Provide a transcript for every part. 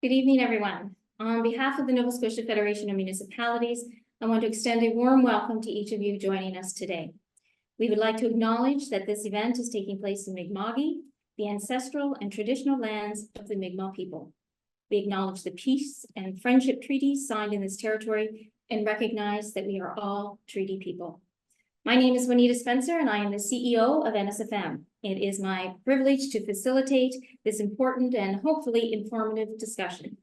Good evening, everyone. On behalf of the Nova Scotia Federation of Municipalities, I want to extend a warm welcome to each of you joining us today. We would like to acknowledge that this event is taking place in Mi'kma'ki, the ancestral and traditional lands of the Mi'kmaq people. We acknowledge the peace and friendship treaties signed in this territory and recognize that we are all treaty people. My name is Juanita Spencer, and I am the CEO of NSFM. It is my privilege to facilitate this important and hopefully informative discussion.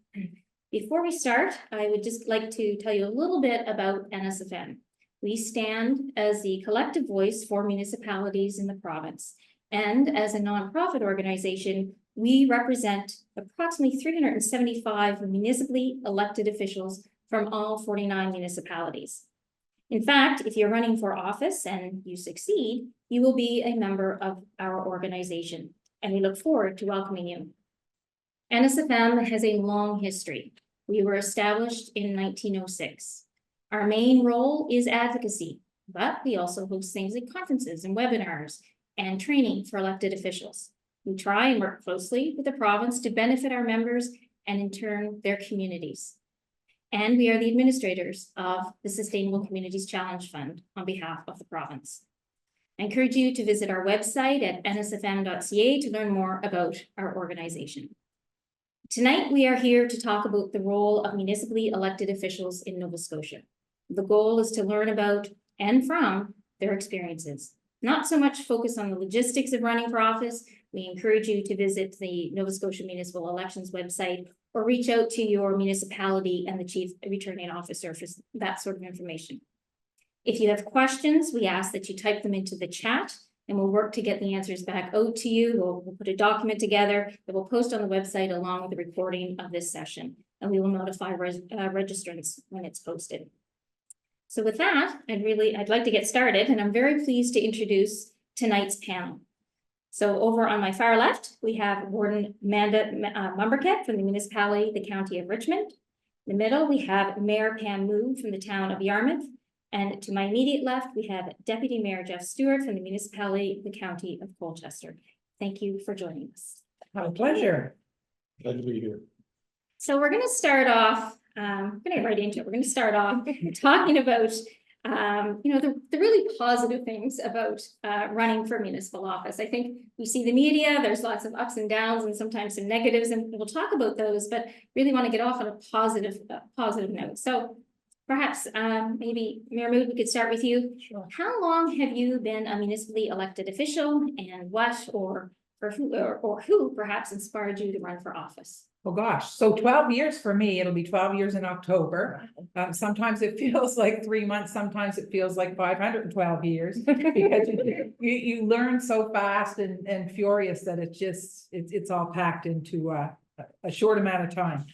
Before we start, I would just like to tell you a little bit about NSFM. We stand as the collective voice for municipalities in the province. And as a nonprofit organization, we represent approximately 375 municipally elected officials from all 49 municipalities. In fact, if you're running for office and you succeed, you will be a member of our organization, and we look forward to welcoming you. NSFM has a long history. We were established in 1906. Our main role is advocacy, but we also host things like conferences and webinars and training for elected officials. We try and work closely with the province to benefit our members and in turn their communities. And we are the administrators of the Sustainable Communities Challenge Fund on behalf of the province. I encourage you to visit our website at nsfm.ca to learn more about our organization. Tonight, we are here to talk about the role of municipally elected officials in Nova Scotia. The goal is to learn about and from their experiences, not so much focus on the logistics of running for office. We encourage you to visit the Nova Scotia Municipal Elections website or reach out to your municipality and the chief returning officer for that sort of information. If you have questions, we ask that you type them into the chat and we'll work to get the answers back out to you. We'll put a document together that we'll post on the website along with the recording of this session, and we will notify registrants when it's posted. So with that, I'd like to get started, and I'm very pleased to introduce tonight's panel. So over on my far left, we have Warden Amanda Mumberket from the municipality, the County of Richmond. In the middle, we have Mayor Pam Moon from the town of Yarmouth. And to my immediate left, we have Deputy Mayor Jeff Stewart from the municipality, the County of Colchester. Thank you for joining us. My pleasure. Glad to be here. So we're going to start off, I'm going to get right into it. We're going to start off talking about the really positive things about running for municipal office. I think we see the media, there's lots of ups and downs and sometimes some negatives, and we'll talk about those, but really want to get off on a positive note. So perhaps maybe Mayor Mood, we could start with you. Sure. How long have you been a municipally elected official, and what or who perhaps inspired you to run for office? Oh gosh, so 12 years for me. It'll be 12 years in October. Sometimes it feels like 3 months. Sometimes it feels like 512 years because you learn so fast and furious that it's all packed into a short amount of time.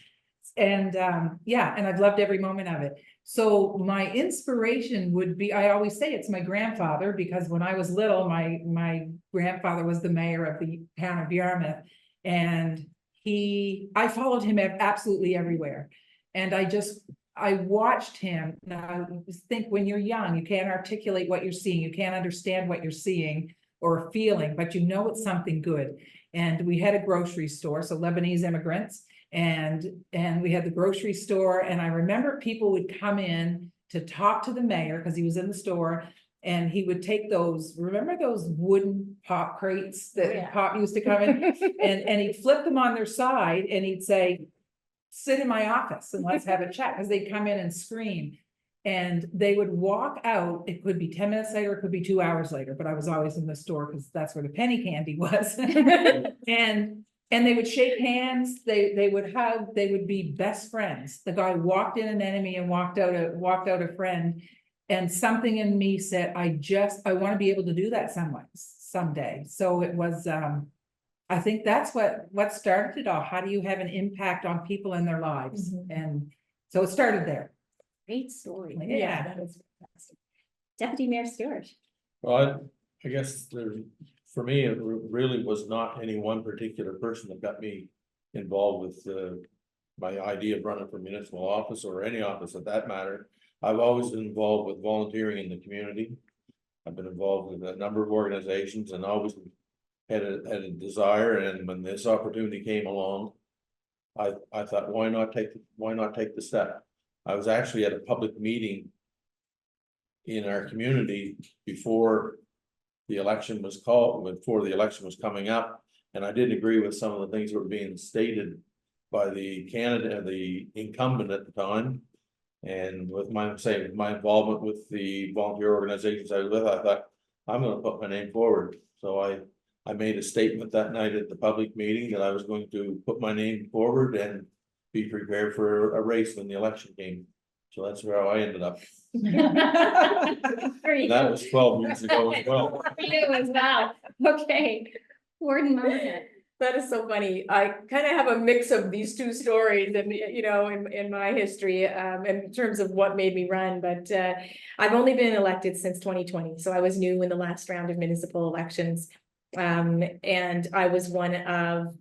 And and I've loved every moment of it. So my inspiration would be, I always say it's my grandfather, because when I was little, my grandfather was the mayor of the town of Yarmouth, and I followed him absolutely everywhere. And I watched him. Now, I think when you're young, you can't articulate what you're seeing. You can't understand what you're seeing or feeling, but you know it's something good. And we had a grocery store, so Lebanese immigrants, and we had the grocery store. And I remember people would come in to talk to the mayor because he was in the store. And he would take remember those wooden pop crates that Pop used to come in, and he'd flip them on their side and he'd say, sit in my office and let's have a chat, because they'd come in and scream. And they would walk out. It could be 10 minutes later, it could be 2 hours later, but I was always in the store because that's where the penny candy was. And they would shake hands, they would hug, they would be best friends. The guy walked in an enemy and walked out a friend. And something in me said, I want to be able to do that someday. So it was, I think that's what started it all. How do you have an impact on people in their lives? Mm-hmm. And so it started there. Great story. Yeah. That is fantastic. Deputy Mayor Stewart. Well, I guess for me, it really was not any one particular person that got me involved with my idea of running for municipal office, or any office at that matter. I've always been involved with volunteering in the community. I've been involved with a number of organizations and always had a desire. And when this opportunity came along, I thought, why not take the step? I was actually at a public meeting in our community before the election was coming up, and I didn't agree with some of the things that were being stated by the incumbent at the time. And with my involvement with the volunteer organizations I was with, I thought, I'm gonna put my name forward. So I made a statement that night at the public meeting that I was going to put my name forward and be prepared for a race when the election came. So that's where I ended up. That was 12 years ago as well. For you as well. Okay. Warden Memberton. That is so funny. I kind of have a mix of these two stories and, you know, in my history, in terms of what made me run, but, I've only been elected since 2020. So I was new in the last round of municipal elections. And I was one of,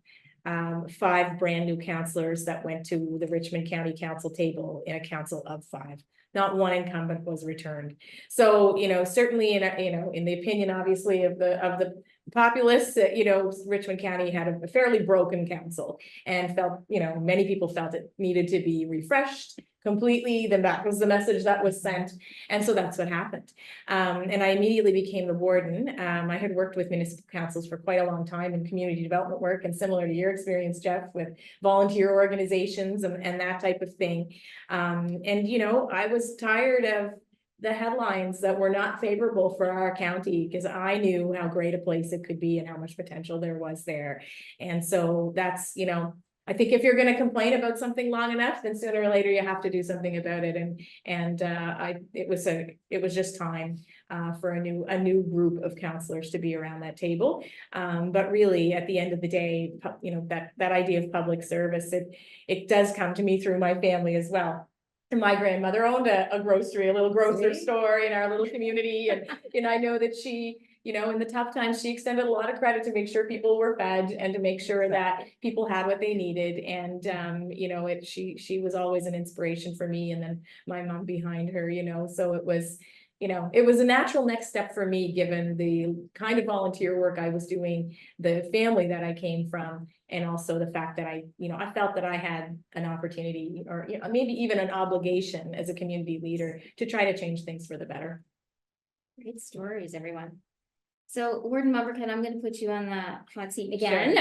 5 brand new councillors that went to the Richmond County Council table in a council of 5. Not one incumbent was returned. So, you know, certainly in the opinion, obviously, of the populace, you know, Richmond County had a fairly broken council and felt, you know, many people felt it needed to be refreshed completely. Then that was the message that was sent. And so that's what happened. And I immediately became the warden. I had worked with municipal councils for quite a long time in community development work, and similar to your experience, Jeff, with volunteer organizations and that type of thing. And, you know, I was tired of the headlines that were not favorable for our county, because I knew how great a place it could be and how much potential there was there. And so that's, you know, I think if you're going to complain about something long enough, then sooner or later you have to do something about it. And it was just time for a new group of counselors to be around that table. But really, at the end of the day, you know, that idea of public service, it does come to me through my family as well. And my grandmother owned a little grocery store in our little community, and I know that she, you know, in the tough times, she extended a lot of credit to make sure people were fed and to make sure that people had what they needed. And, you know, she was always an inspiration for me, and then my mom behind her, you know, so it was, you know, it was a natural next step for me, given the kind of volunteer work I was doing, the family that I came from, and also the fact that I felt that I had an opportunity, or, you know, maybe even an obligation as a community leader to try to change things for the better. Great stories, everyone. So, Warden Memberton, I'm going to put you on the hot seat again.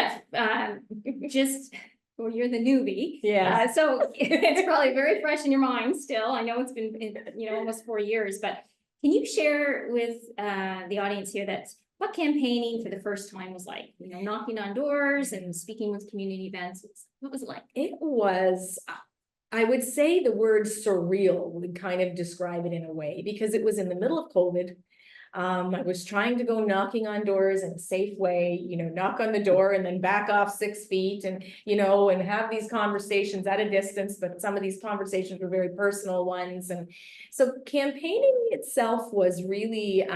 Well, you're the newbie. Yeah. So it's probably very fresh in your mind still. I know it's been, you know, almost 4 years, but can you share with the audience here what campaigning for the first time was like? You know, knocking on doors and speaking with community events. What was it like? It was, I would say the word surreal would kind of describe it in a way, because it was in the middle of COVID. I was trying to go knocking on doors in a safe way, you know, knock on the door and then back off 6 feet, and, you know, and have these conversations at a distance, but some of these conversations were very personal ones. And so campaigning itself was really,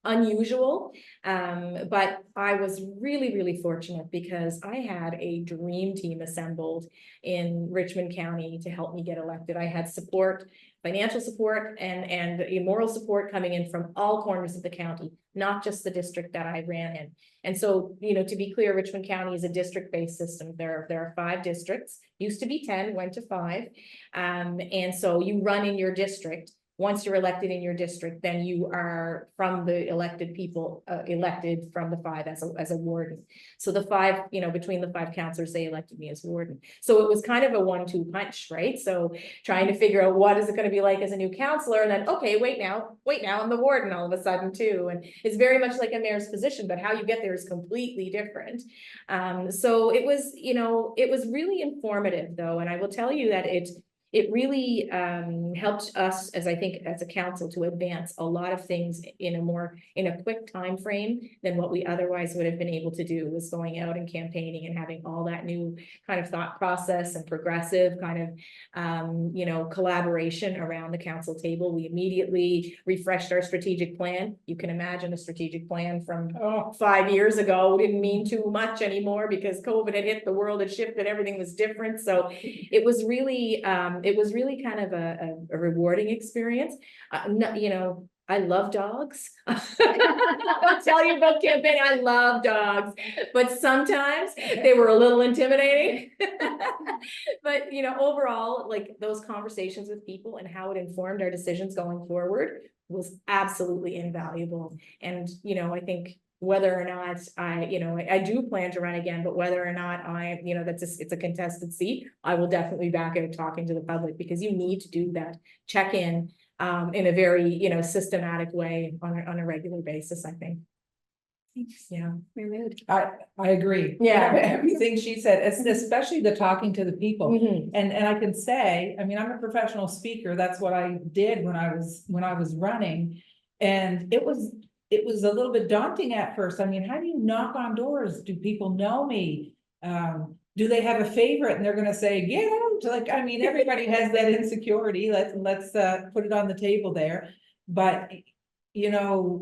unusual. But I was really, really fortunate, because I had a dream team assembled in Richmond County to help me get elected. I had support, financial support, and moral support coming in from all corners of the county, not just the district that I ran in. And so, you know, to be clear, Richmond County is a district-based system. There are 5 districts, used to be 10, went to 5. And so you run in your district. Once you're elected in your district, then you are from the elected people, elected from the 5 as a warden. So the 5, you know, between the 5 councillors, they elected me as warden. So it was kind of a 1-2 punch, right? So trying to figure out what is it going to be like as a new councillor, and then, okay, wait now, I'm the warden all of a sudden too. And it's very much like a mayor's position, but how you get there is completely different. So it was, you know, it was really informative though. And I will tell you that it really helped us, as I think, as a council, to advance a lot of things in a quick time frame than what we otherwise would have been able to do, was going out and campaigning and having all that new kind of thought process and progressive kind of you know, collaboration around the council table. We immediately refreshed our strategic plan. You can imagine a strategic plan from 5 years ago didn't mean too much anymore, because COVID had hit, the world had shifted, everything was different. So it was really kind of a rewarding experience. You know, I love dogs. I'll tell you about campaign, I love dogs, but sometimes they were a little intimidating. But, you know, overall, like those conversations with people and how it informed our decisions going forward was absolutely invaluable. And, you know, I think whether or not I do plan to run again, but whether or not it's a contested seat, I will definitely be back out talking to the public, because you need to do that check-in in a very, systematic way on a regular basis, I think. Yeah. I agree. Yeah. Everything she said, especially the talking to the people. Mhm. And I can say, I mean, I'm a professional speaker. That's what I did when I was running. And it was a little bit daunting at first. I mean, how do you knock on doors? Do people know me? Do they have a favorite? And they're gonna say, get out. Like, I mean, everybody has that insecurity. Let's put it on the table there. But,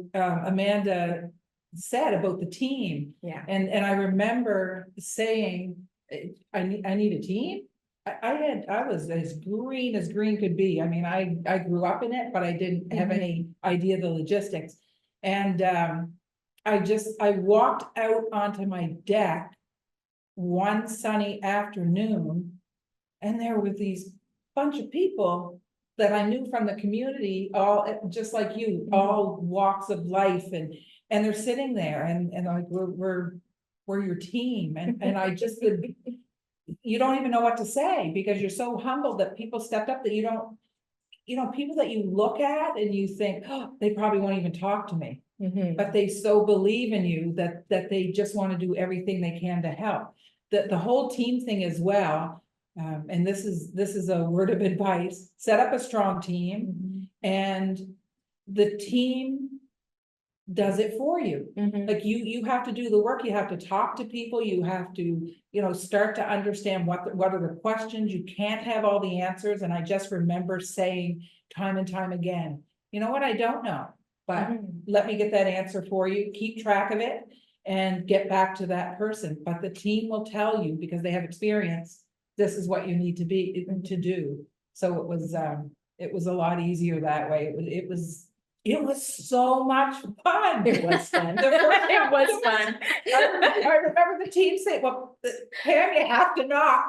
Amanda said about the team. Yeah. And I remember saying, I need a team. I was as green could be. I mean, I grew up in it, but I didn't have any idea of the logistics. And I walked out onto my deck one sunny afternoon, and there were these bunch of people that I knew from the community, all just like you, all walks of life, and they're sitting there and like we're your team, and I just you don't even know what to say, because you're so humbled that people stepped up that you don't, people that you look at and you think, oh, they probably won't even talk to me, but they so believe in you that they just want to do everything they can to help. The whole team thing as well. And this is a word of advice: set up a strong team, and the team does it for you. Like you have to do the work. You have to talk to people. You have to, start to understand what are the questions. You can't have all the answers. And I just remember saying time and time again, you know what, I don't know, but let me get that answer for you. Keep track of it and get back to that person. But the team will tell you, because they have experience, this is what you need to do. So it was a lot easier that way. It was so much fun. It was fun. It was fun. I remember the team saying, well, Pam, you have to knock.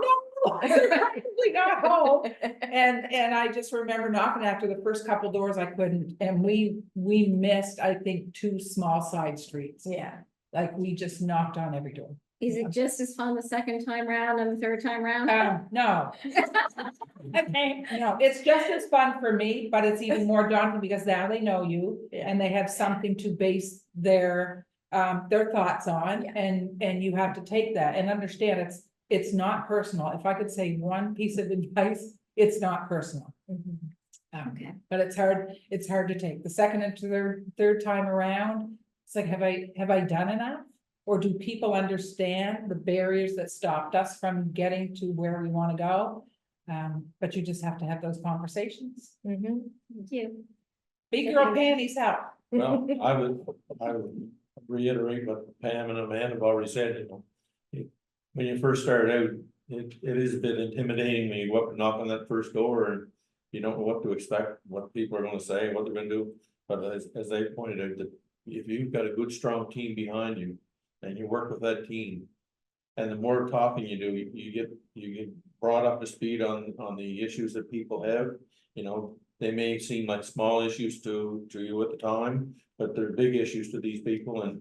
No, they're probably not home. And I just remember knocking after the first couple doors. I couldn't. And we missed, I think, 2 small side streets. Yeah. Like we just knocked on every door. Is it just as fun the second time round and the third time round? No. Okay, no, it's just as fun for me, but it's even more daunting because now they know you and they have something to base their thoughts on, and you have to take that and understand it's not personal. If I could say one piece of advice, it's not personal. Okay. But it's hard to take. The second and third time around, it's like, have I done enough? Or do people understand the barriers that stopped us from getting to where we want to go? But you just have to have those conversations. Thank you. Big girl panties out. Well, I would reiterate what Pam and Amanda have already said, when you first start out, it is a bit intimidating when you go up and knock on that first door and you don't know what to expect, what people are gonna say, what they're gonna do. But as they pointed out, that if you've got a good, strong team behind you and you work with that team, and the more talking you do, you get brought up to speed on the issues that people have. They may seem like small issues to you at the time, but they're big issues to these people, and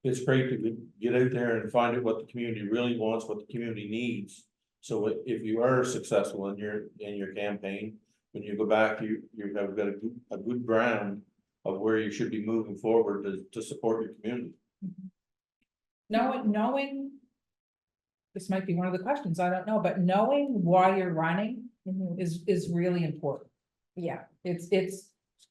it's great to get out there and find out what the community really wants, what the community needs. So if you are successful in your campaign, when you go back, you have got a good ground of where you should be moving forward to support your community. Knowing, this might be one of the questions, I don't know, but knowing why you're running is really important. Yeah, it's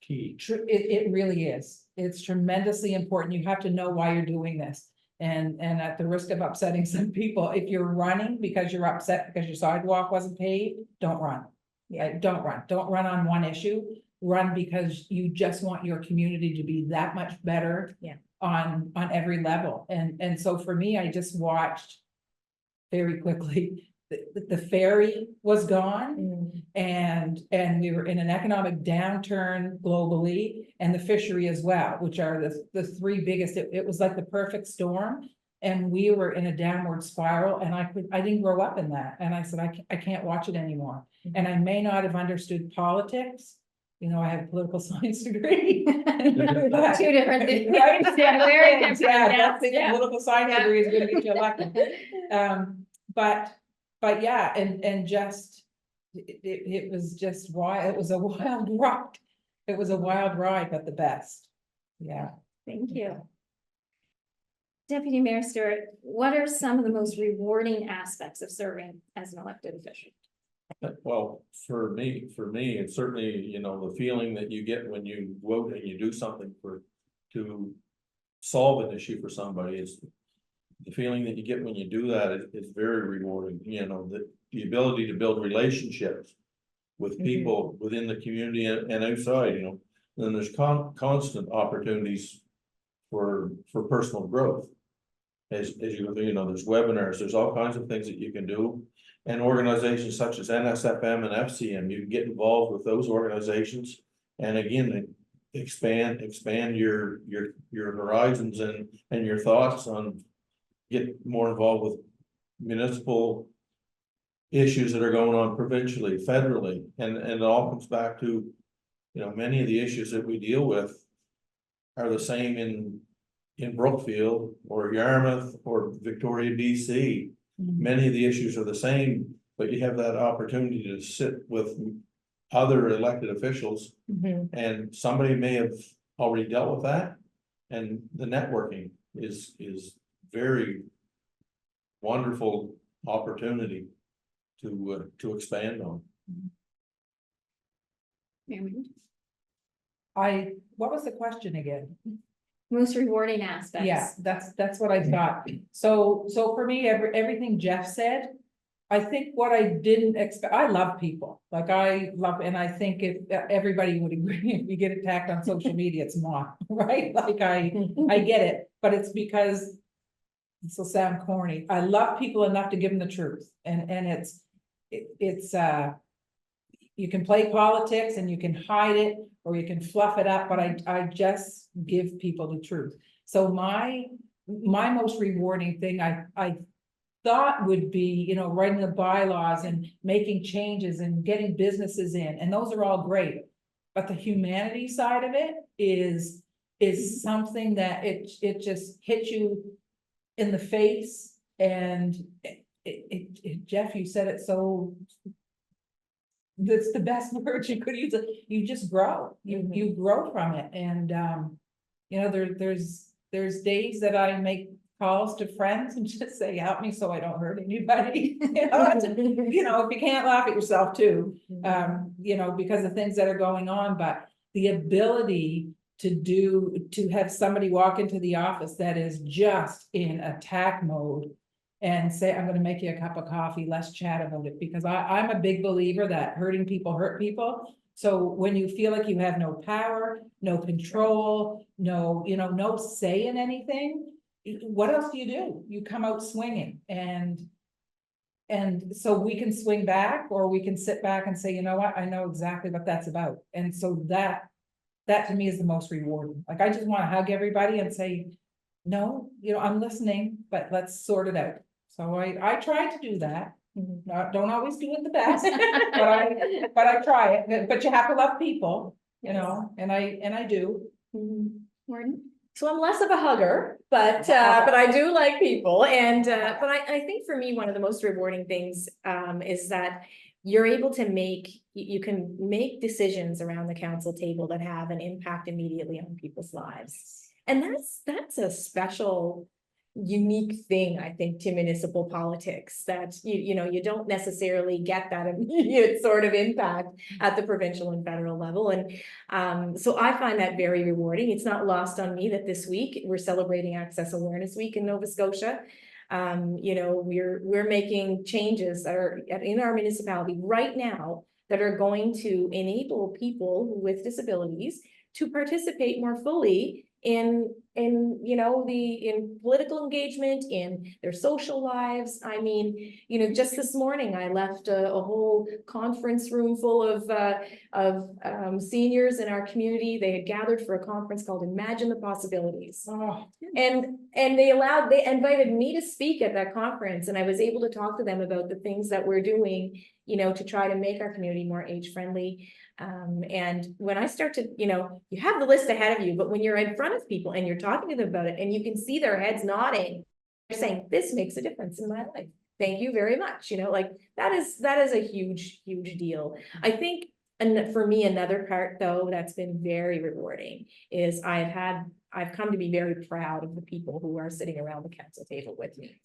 Key. It really is. It's tremendously important. You have to know why you're doing this. And at the risk of upsetting some people, if you're running because you're upset because your sidewalk wasn't paved, don't run. Yeah. Don't run on one issue. Run because you just want your community to be that much better. Yeah. On every level. And so for me, I just watched very quickly the ferry was gone. Mm. And we were in an economic downturn globally, and the fishery as well, which are the three biggest, it was like the perfect storm. And we were in a downward spiral, and I didn't grow up in that, and I said, I can't watch it anymore. And I may not have understood politics, you know, I have a political science degree. But- Two different things. Right? Yeah, very different. Yeah, Yeah, that's the yeah. political science Yeah. degree is gonna get you elected. But yeah, and just, it was just wild, it was a wild ride. It was a wild ride, but the best. Yeah. Thank you. Deputy Mayor Stewart, what are some of the most rewarding aspects of serving as an elected official? Well, for me, it's certainly, you know, the feeling that you get when you vote and you do something to solve an issue for somebody is the feeling that you get when you do that is very rewarding, you know, the ability to build relationships with people within the community and outside, you know. Then there's constant opportunities for personal growth. As you know, there's webinars, there's all kinds of things that you can do. And organizations such as NSFM and FCM, you can get involved with those organizations. And again, expand your horizons and your thoughts on, get more involved with municipal issues that are going on provincially, federally, and it all comes back to, you know, many of the issues that we deal with are the same in Brookfield or Yarmouth or Victoria, BC. Many of the issues are the same, but you have that opportunity to sit with other elected officials, and somebody may have already dealt with that. And the networking is very wonderful opportunity to expand on. What was the question again? Most rewarding aspects. Yeah, that's what I thought. So for me, everything Jeff said, I think what I didn't expect, I love people, like I love, and I think if everybody would agree, if you get attacked on social media, it's not, right? Like I get it, but it's because this will sound corny. I love people enough to give them the truth, and it's you can play politics and you can hide it or you can fluff it up, but I just give people the truth. So my most rewarding thing I thought would be, you know, writing the bylaws and making changes and getting businesses in, and those are all great. But the humanity side of it is something that it just hits you in the face, and Jeff, you said it so. That's the best word you could use. You just grow. You grow from it, and you know, there's days that I make calls to friends and just say, help me so I don't hurt anybody. You know, if you can't laugh at yourself too, you know, because of things that are going on, but the ability to have somebody walk into the office that is just in attack mode and say, I'm going to make you a cup of coffee, let's chat about it, because I'm a big believer that hurting people hurt people. So when you feel like you have no power, no control, no, you know, no say in anything, what else do? You come out swinging, and so we can swing back, or we can sit back and say, you know what, I know exactly what that's about. And so that to me is the most rewarding. Like, I just want to hug everybody and say, no, you know, I'm listening, but let's sort it out. So I try to do that. Don't always do it the best, but I try it. But you have to love people, you know, and I do. Martin? So I'm less of a hugger, but I do like people, and but I think for me, one of the most rewarding things is that you're able to you can make decisions around the council table that have an impact immediately on people's lives. And that's a special, unique thing, I think, to municipal politics, that you know, you don't necessarily get that immediate sort of impact at the provincial and federal level. And so I find that very rewarding. It's not lost on me that this week we're celebrating Access Awareness Week in Nova Scotia. You know, we're making changes that are in our municipality right now that are going to enable people with disabilities to participate more fully in in political engagement, in their social lives. I mean, just this morning, I left a whole conference room full of seniors in our community. They had gathered for a conference called Imagine the Possibilities. Oh, And they invited me to speak at that conference, and I was able to talk to them about the things that we're doing, to try to make our community more age friendly. And when I start to, you have the list ahead of you, but when you're in front of people and you're talking to them about it and you can see their heads nodding, they're saying, this makes a difference in my life. Thank you very much. Like that is a huge, huge deal. I think, and for me, another part though, that's been very rewarding is I've come to be very proud of the people who are sitting around the council table with me.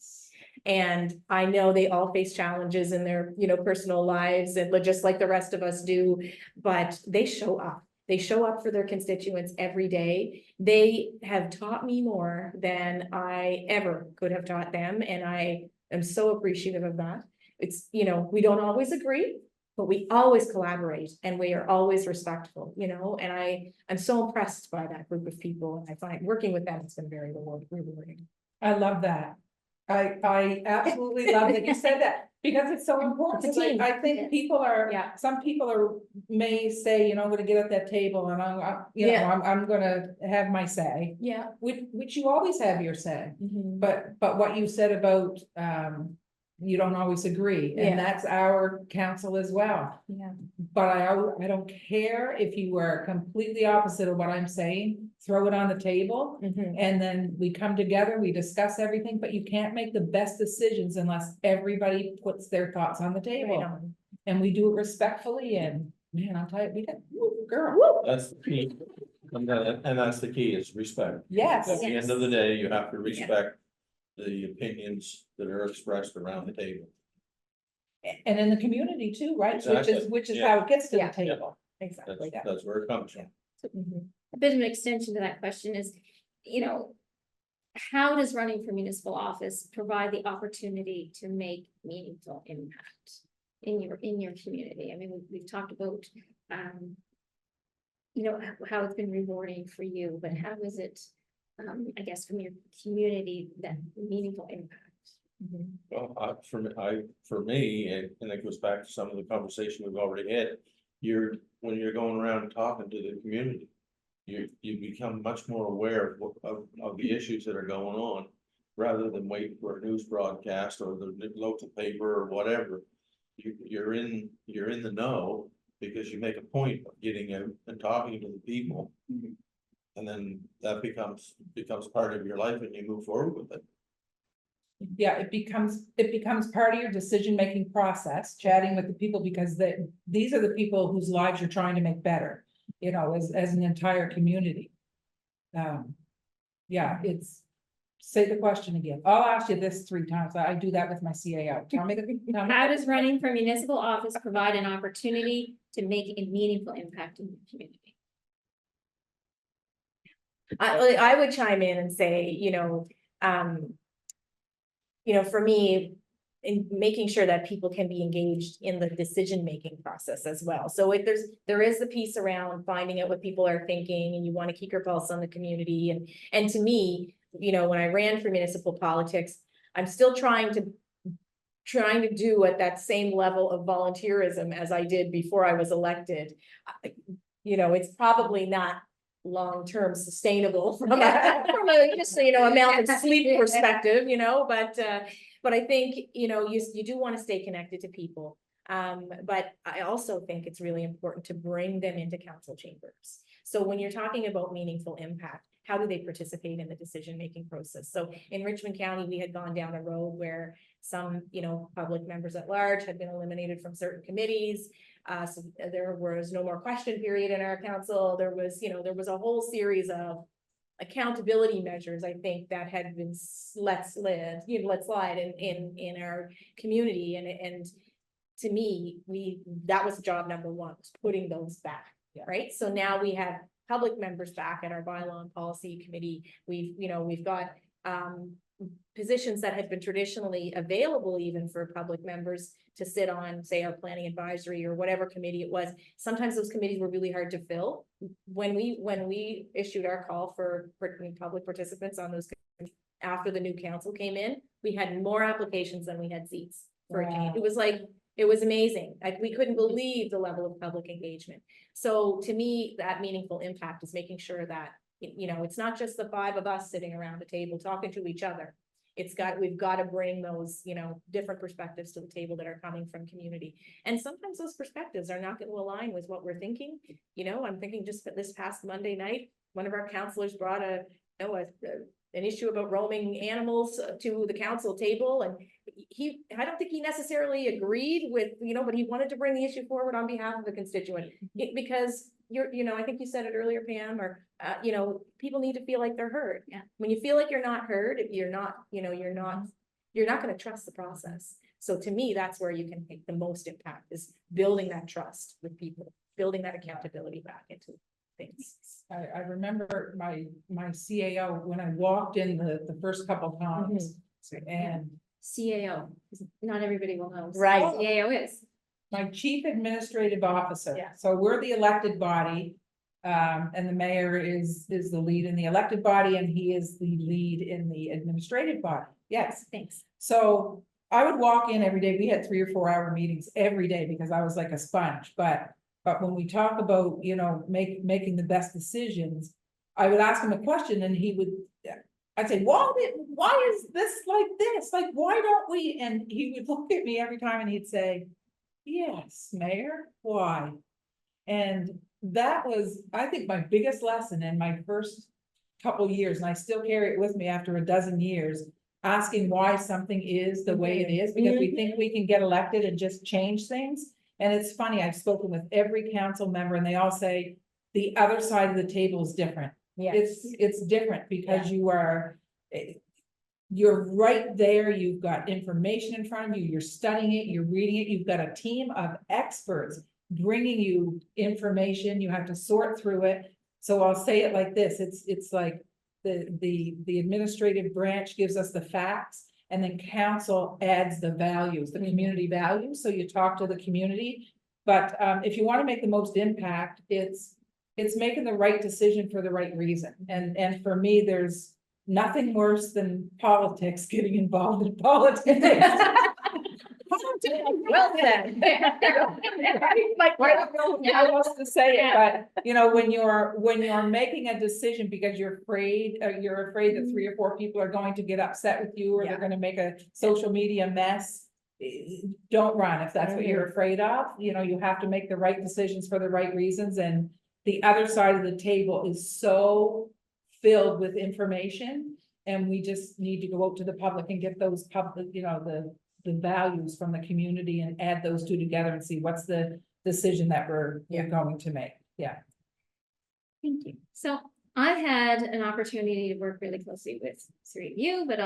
And I know they all face challenges in their, personal lives and just like the rest of us do, but they show up. They show up for their constituents every day. They have taught me more than I ever could have taught them. And I am so appreciative of that. It's, we don't always agree, but we always collaborate and we are always respectful, and I'm so impressed by that group of people. And I find working with them, it's been very rewarding. I love that. I absolutely love that you said that, because it's so important. It's a team. I think people are, Yeah. some people may say, I'm gonna get at that table and I'm gonna have my say, Yeah. which you always have your say. Mhm. But what you said about, you don't always agree, Yeah. and that's our council as well. Yeah. But I don't care if you are completely opposite of what I'm saying, throw it on the table. Mhm. And then we come together, we discuss everything, but you can't make the best decisions unless everybody puts their thoughts on the Right table. on. And we do it respectfully, and man, I'll tell you, we got, girl, That's the key. And that's the key, is respect. yes. At the end of the day, you have to respect the opinions that are expressed around the table. And in the community too, right? Exactly. Which is Yeah. how it gets to Yeah. the table. Exactly. That's where it comes from. Mhm. A bit of an extension to that question is, how does running for municipal office provide the opportunity to make meaningful impact in your community? I mean, we've talked about, how it's been rewarding for you, but how is it, I guess, from your community, that meaningful impact? Mhm. Well, for me, and it goes back to some of the conversation we've already had, when you're going around and talking to the community, you become much more aware of the issues that are going on, rather than wait for a news broadcast or the local paper or whatever. You're in the know, because you make a point of getting out and talking to the people. And then that becomes part of your life and you move forward with it. Yeah, it becomes part of your decision-making process, chatting with the people, because these are the people whose lives you're trying to make better, as an entire community. Yeah, say the question again. I'll ask you this 3 times. I do that with my CAO. Tell me How does running for municipal office provide an opportunity to make a meaningful impact in the community? I would chime in and say, for me, in making sure that people can be engaged in the decision-making process as well. So if there is the piece around finding out what people are thinking, and you want to keep your pulse on the community. And to me, when I ran for municipal politics, I'm still trying to do at that same level of volunteerism as I did before I was elected. It's probably not long-term sustainable from a just, amount of sleep perspective, but I think, you do want to stay connected to people. But I also think it's really important to bring them into council chambers. So when you're talking about meaningful impact, how do they participate in the decision-making process? So in Richmond County, we had gone down a road where some, public members at large had been eliminated from certain committees. So there was no more question period in our council. There was a whole series of accountability measures, I think, that had been let slide in our community. And to me, that was job number 1, was putting those back. Yeah. Right. So now we have public members back at our bylaw and policy committee. We've got positions that had been traditionally available even for public members to sit on, say, our planning advisory or whatever committee it was. Sometimes those committees were really hard to fill. When we issued our call for public participants on those, after the new council came in, we had more applications than we had seats for a change. Wow. It was like, it was amazing. Like, we couldn't believe the level of public engagement. So to me, that meaningful impact is making sure that, you know, it's not just the five of us sitting around a table talking to each other. We've got to bring those, you know, different perspectives to the table that are coming from community. And sometimes those perspectives are not going to align with what we're thinking. You know, I'm thinking just this past Monday night, one of our counselors brought an issue about roaming animals to the council table. And I don't think he necessarily agreed with, you know, but he wanted to bring the issue forward on behalf of the constituent. Because you know, I think you said it earlier, Pam, or, you know, people need to feel like they're heard. Yeah. When you feel like you're not heard, you're not going to trust the process. So to me, that's where you can make the most impact, is building that trust with people, building that accountability back into things. I remember my CAO, when I walked in the first couple times, and CAO, 'cause not everybody will know. Right. what CAO is. my chief administrative officer. Yeah. So we're the elected body, and the mayor is the lead in the elected body, and he is the lead in the administrative body. Yes. Thanks. So I would walk in every day. We had 3 or 4 hour meetings every day because I was like a sponge. But when we talk about, you know, making the best decisions, I would ask him a question and I'd say, why is this like this? Like, why don't we? And he would look at me every time and he'd say, yes, Mayor, why? And that was, I think, my biggest lesson in my first couple years, and I still carry it with me after a dozen years, asking why something is the way it is, because we think we can get elected and just change things. And it's funny, I've spoken with every council member and they all say, the other side of the table is different. Yes. It's different because you're right there, you've got information in front of you, you're studying it, you're reading it, you've got a team of experts bringing you information, you have to sort through it. So I'll say it like this, it's like the administrative branch gives us the facts, and then council adds the values, the community values, so you talk to the community. But if you want to make the most impact, it's making the right decision for the right reason. And for me, there's nothing worse than politics, getting involved in politics. Well said. I was to say it, but you know, when you're making a decision because you're afraid that 3 or 4 people are going to get upset with you, or they're going to make a social media mess, don't run if that's what you're afraid of. You know, you have to make the right decisions for the right reasons, and the other side of the table is so filled with information, and we just need to go out to the public and get those public, you know, the values from the community and add those two together and see what's the decision that we're going to make. Yeah. Thank you. So I had an opportunity to work really closely with 3 of you, but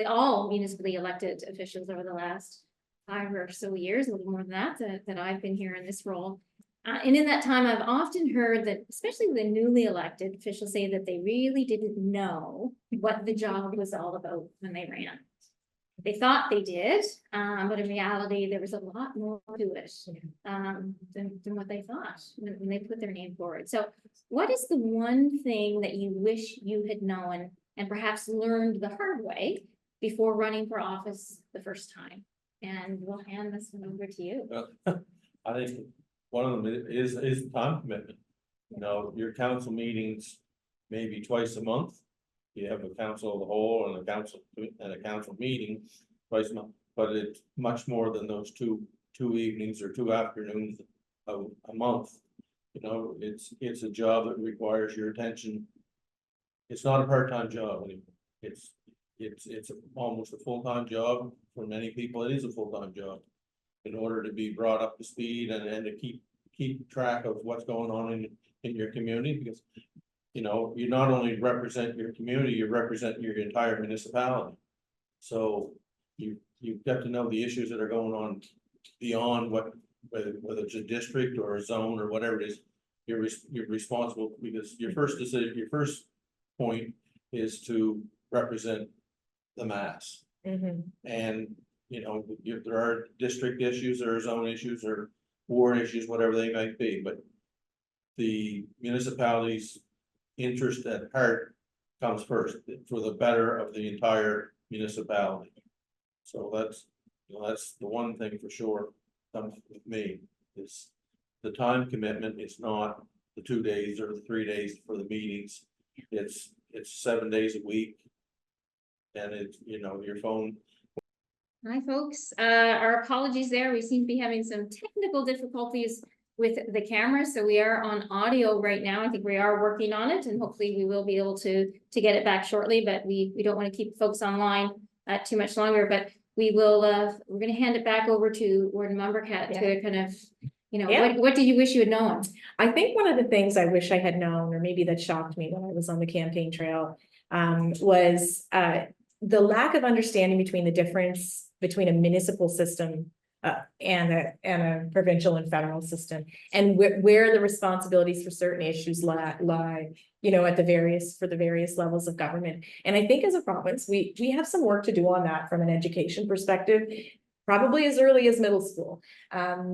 all municipally elected officials over the last 5 or so years, a little more than that I've been here in this role. And in that time, I've often heard that, especially the newly elected officials, say that they really didn't know what the job was all about when they ran. They thought they did, but in reality, there was a lot more to it than what they thought when they put their name forward. So what is the one thing that you wish you had known and perhaps learned the hard way before running for office the first time? And we'll hand this one over to you. I think one of them is time commitment. You know, your council meetings maybe twice a month. You have a council of the whole and a council meeting twice a month, but it's much more than those two evenings or 2 afternoons a month. You know, it's a job that requires your attention. It's not a part-time job anymore. It's almost a full-time job for many people. It is a full-time job in order to be brought up to speed and to keep track of what's going on in your community, because you know, you not only represent your community, you represent your entire municipality. So you've got to know the issues that are going on beyond whether it's a district or a zone or whatever it is. You're responsible, because your first point is to represent the mass. And you know, if there are district issues or zone issues or ward issues, whatever they might be, but the municipality's interest at heart comes first for the better of the entire municipality. So that's, you know, that's the one thing for sure comes with me is the time commitment. It's not the 2 days or the 3 days for the meetings. It's 7 days a week. And it's, you know, your phone. Hi, folks. Our apologies there. We seem to be having some technical difficulties with the camera, so we are on audio right now. I think we are working on it, and hopefully we will be able to get it back shortly, but we don't want to keep folks online too much longer, but we will, we're going to hand it back over to Warden Mumbercat to kind of, you know, Yeah. what did you wish you had known? I think one of the things I wish I had known, or maybe that shocked me when I was on the campaign trail, was the lack of understanding between the difference between a municipal system and a provincial and federal system, and where the responsibilities for certain issues lie, you know, at the various levels of government. And I think as a province, we have some work to do on that from an education perspective, probably as early as middle school.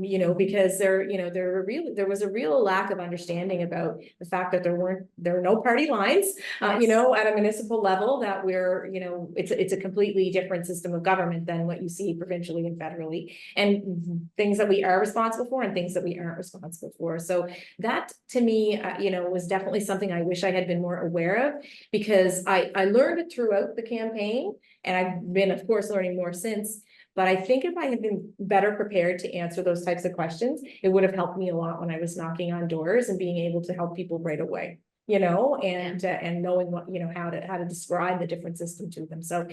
You know, because there was a real lack of understanding about the fact that there were no party lines, you know, at a municipal level, that we're, you know, it's a completely different system of government than what you see provincially and federally, and things that we are responsible for and things that we aren't responsible for. So that to me, you know, was definitely something I wish I had been more aware of, because I learned it throughout the campaign, and I've been, of course, learning more since. But I think if I had been better prepared to answer those types of questions, it would have helped me a lot when I was knocking on doors and being able to help people right away, you know, and knowing what, you know, how to describe the different system to them. So,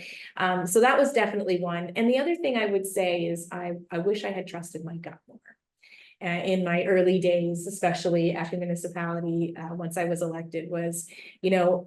so that was definitely one. And the other thing I would say is I wish I had trusted my gut more. In my early days, especially at the municipality, once I was elected, was, you know,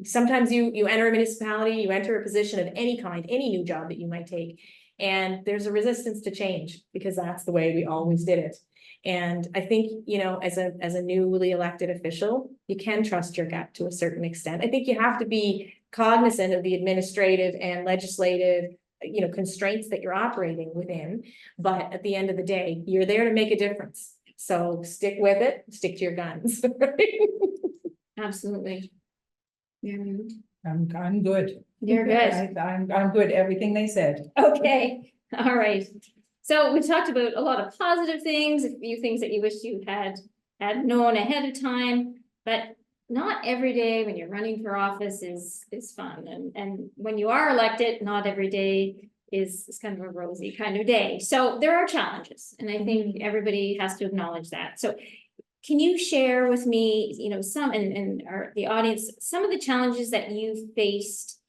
sometimes you enter a municipality, you enter a position of any kind, any new job that you might take, and there's a resistance to change because that's the way we always did it. And I think, you know, as a newly elected official, you can trust your gut to a certain extent. I think you have to be cognizant of the administrative and legislative, you know, constraints that you're operating within. But at the end of the day, you're there to make a difference. So stick with it, stick to your guns. Absolutely. I'm good. You're good. I'm good, everything they said. Okay, all right. So we talked about a lot of positive things, a few things that you wish you had known ahead of time, but not every day when you're running for office is fun. And when you are elected, not every day is kind of a rosy kind of day. So there are challenges, and I think everybody has to acknowledge that. So can you share with me, you know, some and the audience, some of the challenges that you faced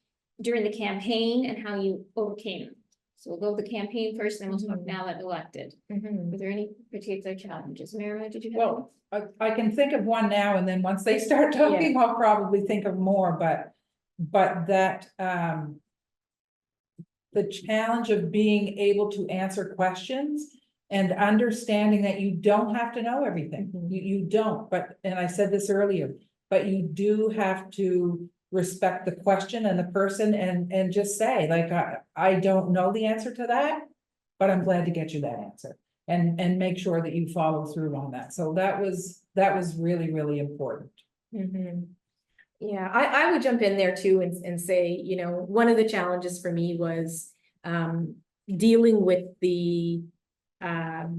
during the campaign and how you overcame them? So we'll go with the campaign first, and then we'll talk now that elected. Were there any particular challenges? Mara, did you have? Well, I can think of one now, and then once they start talking, I'll probably think of more, but that, the challenge of being able to answer questions and understanding that you don't have to know everything. You don't, and I said this earlier, but you do have to respect the question and the person and just say, like, I don't know the answer to that, but I'm glad to get you that answer, and make sure that you follow through on that. So that was really, really important. Yeah, I would jump in there too and say, you know, one of the challenges for me was dealing with the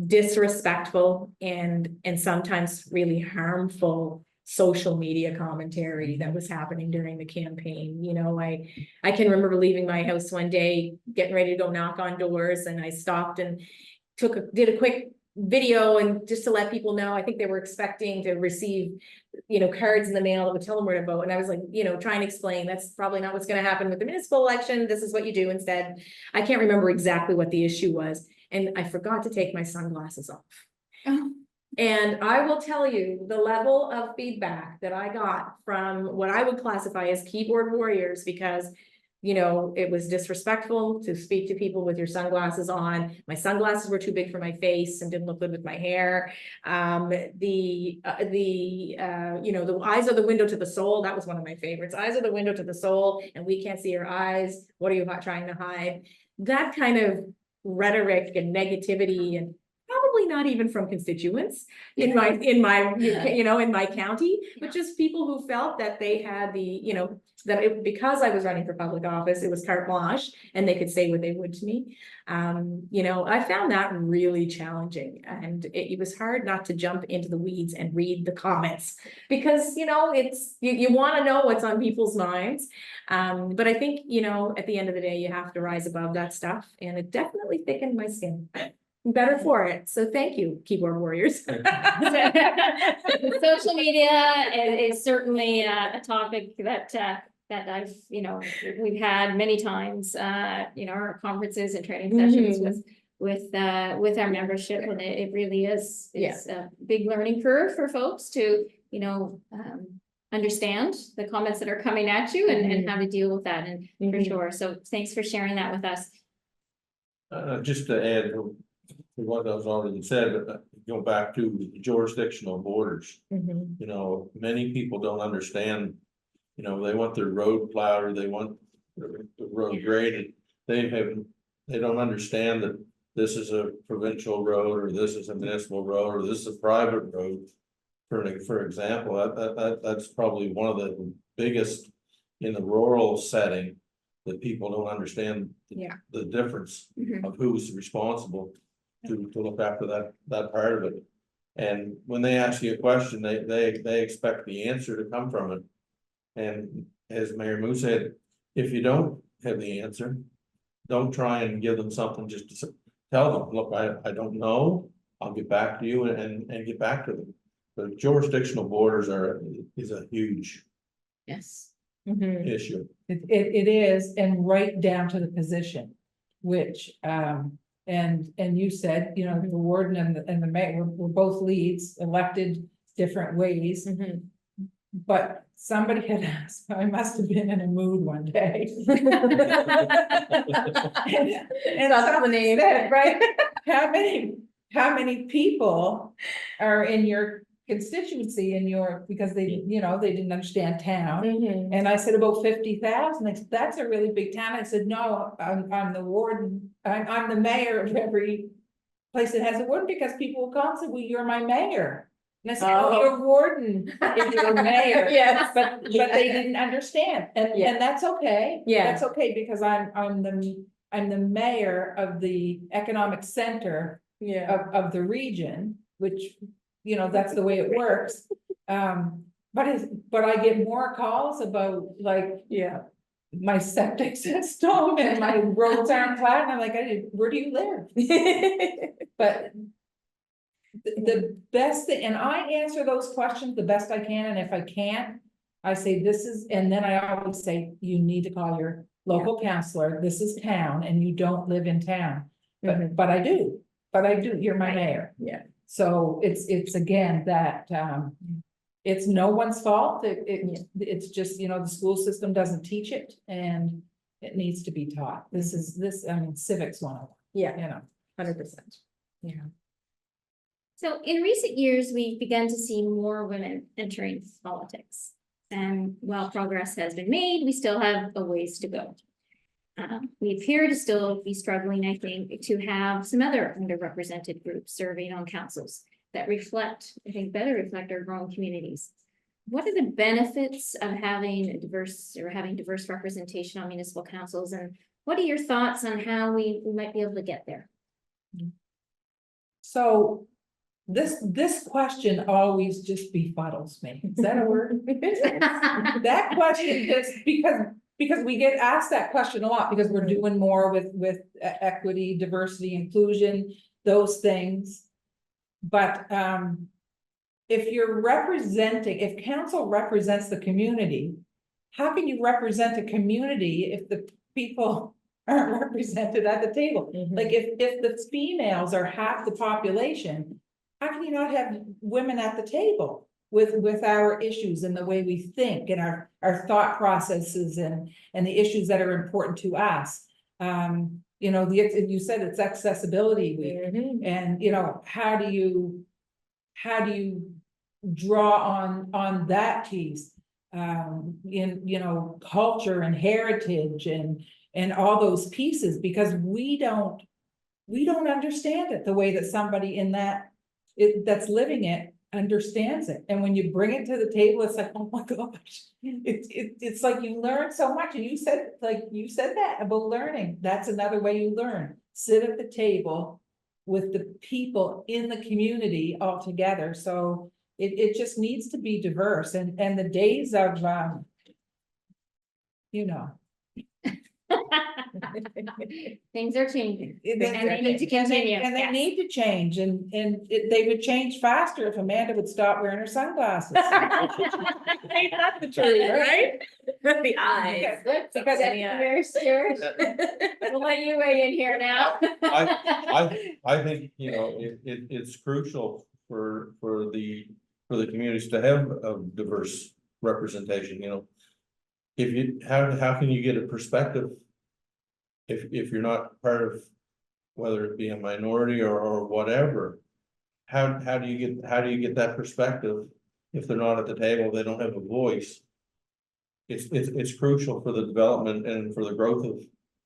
disrespectful and sometimes really harmful social media commentary that was happening during the campaign. You know, I can remember leaving my house one day, getting ready to go knock on doors, and I stopped and did a quick video, and just to let people know, I think they were expecting to receive, you know, cards in the mail that would tell them where to vote. And I was like, you know, trying to explain that's probably not what's going to happen with the municipal election. This is what you do instead. I can't remember exactly what the issue was, and I forgot to take my sunglasses off. Oh. And I will tell you the level of feedback that I got from what I would classify as keyboard warriors, because, you know, it was disrespectful to speak to people with your sunglasses on. My sunglasses were too big for my face and didn't look good with my hair. You know, the eyes are the window to the soul. That was one of my favorites. Eyes are the window to the soul, and we can't see your eyes. What are you trying to hide? that kind of rhetoric and negativity, and probably not even from constituents in my, in my county, but just people who felt that they had because I was running for public office, it was carte blanche and they could say what they would to me. I found that really challenging, and it was hard not to jump into the weeds and read the comments because, it's, you want to know what's on people's minds. But I think, at the end of the day, you have to rise above that stuff, and it definitely thickened my skin. Better for it. So thank you, keyboard warriors. Social media is certainly a topic that I've, we've had many times, our conferences and training sessions with our membership, and it really is a big learning curve for folks to, understand the comments that are coming at you and how to deal with that, and for sure. So thanks for sharing that with us. Just to add to what was already said, go back to the jurisdictional borders. Many people don't understand, they want their road plowed, or they want the road graded. They don't understand that this is a provincial road, or this is a municipal road, or this is a private road. For example, that's probably one of the biggest in the rural setting, that people don't understand the difference of who's responsible to look after that part of it. And when they ask you a question, they expect the answer to come from it. And as Mayor Moose said, if you don't have the answer, don't try and give them something, just to tell them, look, I don't know, I'll get back to you, and get back to them. The jurisdictional borders is a huge issue. It is, and right down to the position, which, and you said, the warden and the mayor were both leads, elected different ways. But somebody had asked, I must have been in a mood one day. and somebody said, right, how many people are in your constituency, because they, they didn't understand town. And I said about 50,000. They said, that's a really big town. I said, no, I'm the warden. I'm the mayor of every place that has a warden, because people will come and say, well, you're my mayor. And I said, oh, you're warden if you're mayor. Yes. But they didn't understand. And that's okay. That's okay, because I'm the mayor of the economic center of the region, which, that's the way it works. But I get more calls about, like, my septic system and my roads aren't flat, and I'm like, where do you live? But the best thing, and I answer those questions the best I can, and if I can't, I say this is, and then I always say, you need to call your local counselor. This is town, and you don't live in town. But I do. You're my mayor. So it's again that it's no one's fault. It's just, the school system doesn't teach it, and it needs to be taught. Civics 101. 100%. So in recent years, we've begun to see more women entering politics. And while progress has been made, we still have a ways to go. We appear to still be struggling, I think, to have some other underrepresented groups serving on councils that better reflect our growing communities. What are the benefits of having diverse representation on municipal councils, and what are your thoughts on how we might be able to get there? So this question always just befuddles me. Is that a word? That question, just because we get asked that question a lot, because we're doing more with equity, diversity, inclusion, those things. But if council represents the community, how can you represent a community if the people aren't represented at the table? Like if the females are half the population, how can you not have women at the table with our issues and the way we think and our thought processes and the issues that are important to us? You said it's accessibility week, and how do you draw on that piece in culture and heritage and and all those pieces, because we don't understand it the way that somebody in that's living it understands it. And when you bring it to the table, it's like, oh my gosh, it's like you learn so much. And you said that about learning. That's another way you learn. Sit at the table with the people in the community all together. So it just needs to be diverse, and the days of, you know. Things are changing. And they need to continue, And they yes. need to change, and they would change faster if Amanda would stop wearing her sunglasses. Ain't that the truth, right? The eyes. Because Mayor Stewart, we'll let you weigh in here now. I think, you know, it's crucial for the communities to have a diverse representation, you know. If you, how can you get a perspective if you're not part of, whether it be a minority or whatever? How do you get that perspective if they're not at the table, they don't have a voice? It's crucial for the development and for the growth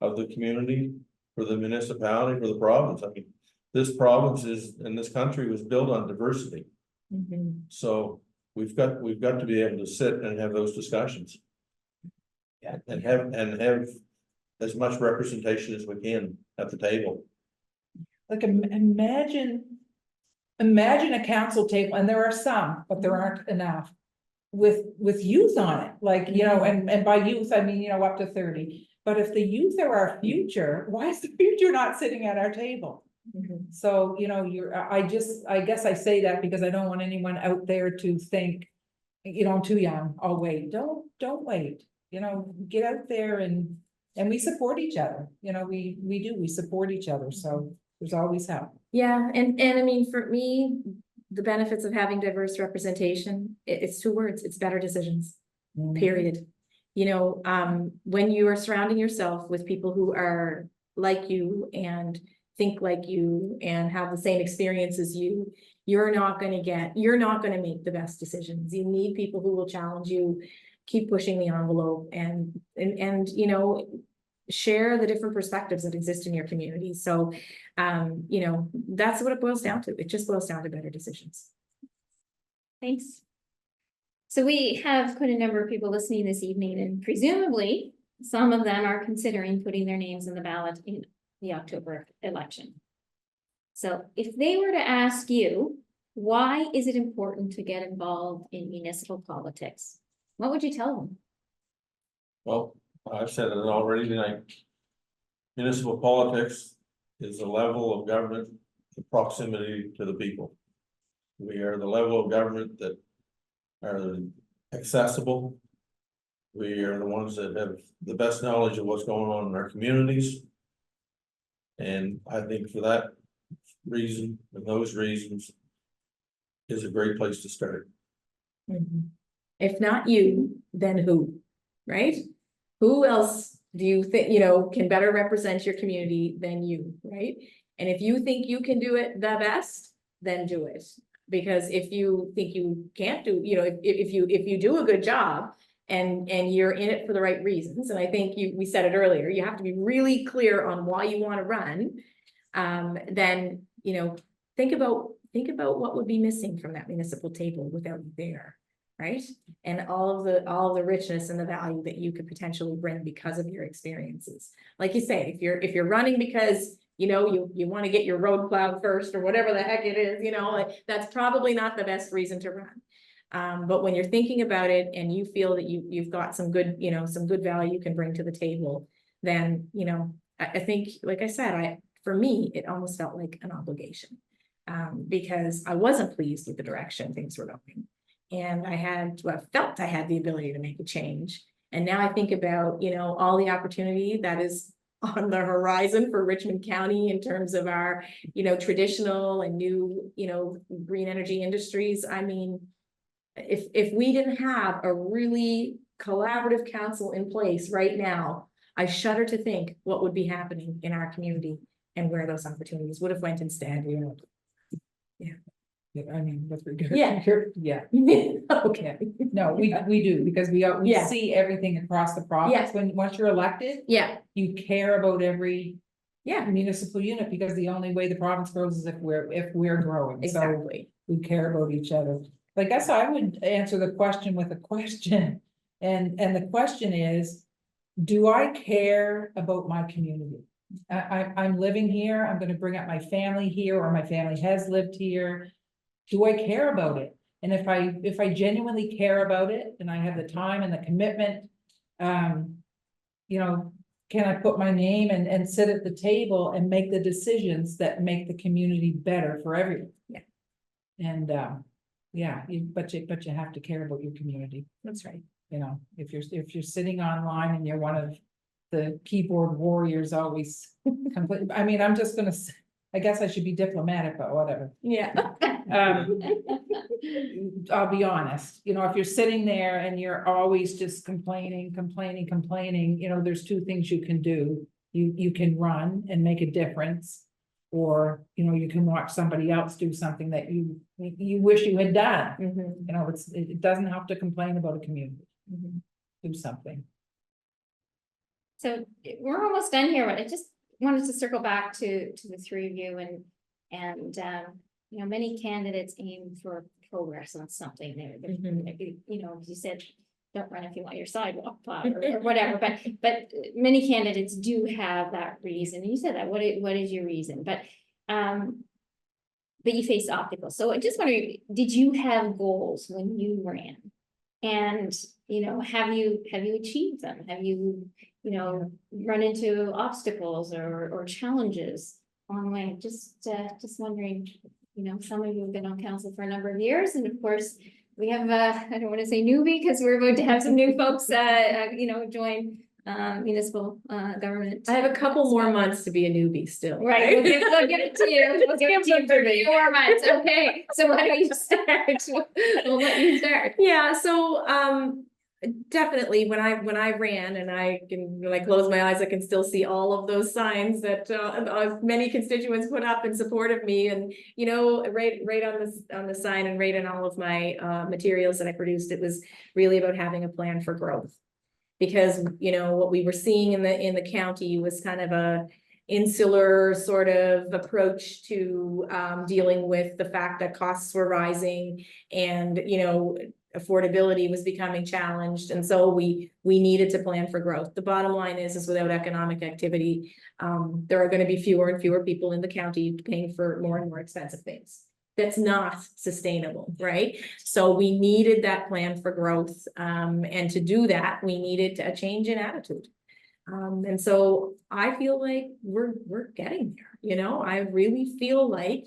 of the community, for the municipality, for the province. I mean, this province and this country was built on diversity. So we've got to be able to sit and have those discussions. Yeah. And have as much representation as we can at the table. Like, imagine a council table, and there are some, but there aren't enough, with youth on it, like, you know, and by youth, I mean, you know, up to 30. But if the youth are our future, why is the future not sitting at our table? So, you know, I guess I say that because I don't want anyone out there to think, you know, I'm too young, I'll wait. Don't wait, you know, get out there and we support each other, you know, we support each other, so there's always help. Yeah, and I mean, for me, the benefits of having diverse representation, it's two words, it's better decisions, period. You know, when you are surrounding yourself with people who are like you and think like you and have the same experience as you, you're not going to make the best decisions. You need people who will challenge you, keep pushing the envelope, and you know, share the different perspectives that exist in your community. So, you know, that's what it boils down to. It just boils down to better decisions. Thanks. So we have quite a number of people listening this evening, and presumably some of them are considering putting their names in the ballot in the October election. So if they were to ask you, why is it important to get involved in municipal politics? What would you tell them? Well, I've said it already tonight. Municipal politics is a level of government, the proximity to the people. We are the level of government that are accessible. We are the ones that have the best knowledge of what's going on in our communities. And I think for that reason, and those reasons, is a great place to start. If not you, then who, right? Who else do you think, you know, can better represent your community than you, right? And if you think you can do it the best, then do it. Because if you think you can't do, you know, if you do a good job and you're in it for the right reasons, and I think we said it earlier, you have to be really clear on why you want to run, then, you know, think about what would be missing from that municipal table without you there. Right? And all of the richness and the value that you could potentially bring because of your experiences. Like you say, if you're running because, you know, you want to get your road plowed first or whatever the heck it is, you know, like, that's probably not the best reason to run. But when you're thinking about it and you feel that you've got some good, you know, some good value you can bring to the table, then, you know, I think, like I said, for me, it almost felt like an obligation, because I wasn't pleased with the direction things were going. And I felt I had the ability to make a change. And now I think about, you know, all the opportunity that is on the horizon for Richmond County in terms of our, you know, traditional and new, you know, green energy industries. I mean, if we didn't have a really collaborative council in place right now, I shudder to think what would be happening in our community and where those opportunities would have went instead. You know. Yeah. I mean, with regard. Yeah. Yeah, Okay. no, we do, because we Yeah. see everything across the province, once you're elected, Yeah, you care about every yeah, municipal unit, because the only way the province grows is if we're growing, so exactly. we care about each other. I guess I would answer the question with a question, and the question is, do I care about my community? I'm living here, I'm gonna bring up my family here, or my family has lived here. Do I care about it? And if I genuinely care about it, and I have the time and the commitment, you know, can I put my name and sit at the table and make the decisions that make the community better for everyone? Yeah. And, yeah, but you have to care about your community, That's right. you know, if you're sitting online and you're one of the keyboard warriors always complete, I mean, I'm just gonna, I guess I should be diplomatic, but whatever. Yeah. I'll be honest, you know, if you're sitting there and you're always just complaining, you know, there's two things you can do. You can run and make a difference, or, you know, you can watch somebody else do something that you wish you had done. Mhm, You know, it doesn't have to complain about a community, mhm. do something. So we're almost done here, but I just wanted to circle back to the three of you and you know, many candidates aim for progress on something there. Mhm. You know, as you said, don't run if you want your sidewalk plowed or whatever, but many candidates do have that reason. And you said that, what is your reason? But you face obstacles. So I just wondering, did you have goals when you ran? And, you know, have you achieved them? Have you, you know, run into obstacles or challenges on the way? Just wondering, you know, some of you have been on council for a number of years, and of course, we have, I don't want to say newbie, because we're about to have some new folks, you know, join municipal government. I have a couple more months to be a newbie still. Right, we'll give it to you. We'll give it to you for 4 months. Okay, so why don't you start? We'll let you start. Yeah, so definitely when I ran, and I can, when I close my eyes, I can still see all of those signs that many constituents put up in support of me, and you know, right on the sign and right in all of my materials that I produced, it was really about having a plan for growth. Because, you know, what we were seeing in the county was kind of a insular sort of approach to dealing with the fact that costs were rising, and, you know, affordability was becoming challenged. And so we needed to plan for growth. The bottom line is without economic activity, there are going to be fewer and fewer people in the county paying for more and more expensive things. That's not sustainable, right? So we needed that plan for growth. And to do that, we needed a change in attitude. And so I feel like we're getting there, you know, I really feel like